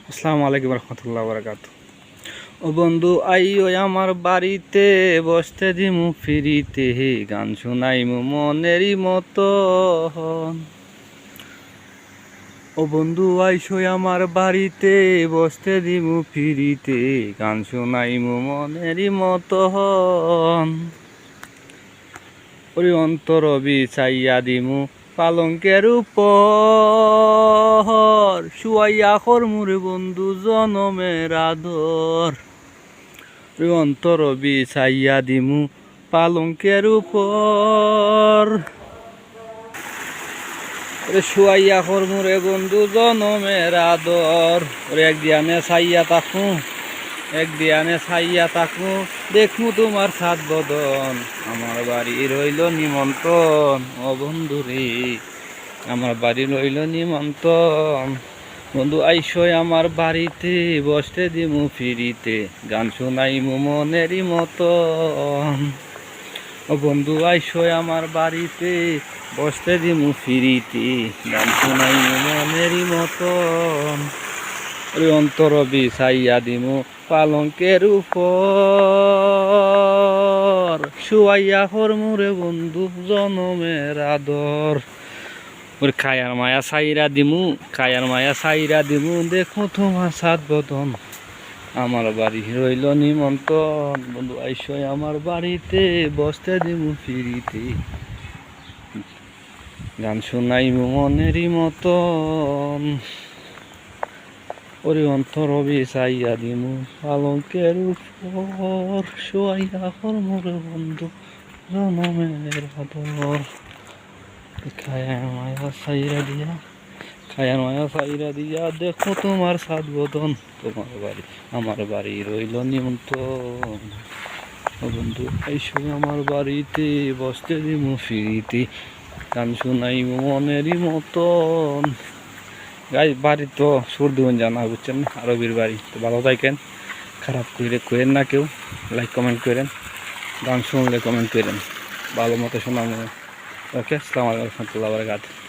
আসসালামু আলাইকুম রহমতুল্লাহ বারাকাতু। ও বন্ধু আইও আমার বাড়িতে, বসতে দিমু ফিরিতে, গান শুনাইমু মনেরই মতন। ও বন্ধু আইসো আমার বাড়িতে, বসতে দিমু ফিরিতে, গান শুনাইমু মনেরই মতন। ওরে অন্তর বিছাইয়া দিমু পালঙ্কের উপর, শুয়াইয়া করমুরে বন্ধু জনমের আদর। ওরে অন্তর বিছাইয়া দিমু পালঙ্কের উপর, ওরে শুয়াইয়া করমুরে বন্ধু জনমের আদর। ওরে একদিয়ানে ছাইয়া থাকু, একদিয়ানে ছাইয়া থাকু, দেখমু তোমার সাত বদন। আমার বাড়ি রইল নিমন্ত্রণ, ও বন্ধু রে আমার বাড়ি রইল নিমন্ত্রণ। বন্ধু আইসই আমার বাড়িতে, বসতে দিমু ফিরিতে, গান শোনাইমু মনেরই মতন। ও বন্ধু আইসই আমার বাড়িতে, বসতে দিমু ফিরিতে, গান শোনাইমু মনেরই মতন। ওই অন্তর বিছাইয়া দিমু পালঙ্কের উপর, শুয়াইয়া করমুরে বন্ধু জনমের আদর। ওর খায়ার মায়া সাইরা দিমু, খায়ার মায়া সাইরা দিমু, দেখো তোমার সাত বদন। আমার বাড়ি রইল নিমন্ত্রণ, বন্ধু আইসই আমার বাড়িতে, বসতে দিমু ফিরিতে, গান শুনাইমু মনেরই মতন। ওরে অন্তর বিছাইয়া দিমু পালঙ্কের উপর, শুয়াইয়া করমুরে বন্ধু জনমের আদর। খায়ার মায়া সাইরা দিয়া, খায়ার মায়া সাইরা দিয়া, দেখো তোমার সাত বদন। তোমার বাড়ি আমার বাড়ি রইল নিমন্ত্রণ, ও বন্ধু আইসো আমার বাড়িতে, বসতে দিমু ফিরিতে, গান শুনাইমু মনেরই মতন। গাই বাড়ি তো সুর দিবেন জানা, বুঝছেন না, আরবির বাড়ি তো। ভালো থাকেন, খারাপ করে করেন না কেউ, লাইক কমেন্ট করেন, গান শুনলে কমেন্ট করেন, ভালো মতো শোনাবো। ওকে, আসসালামু আলাইকুম রহমতুল্লাহ বারাকাতুহু।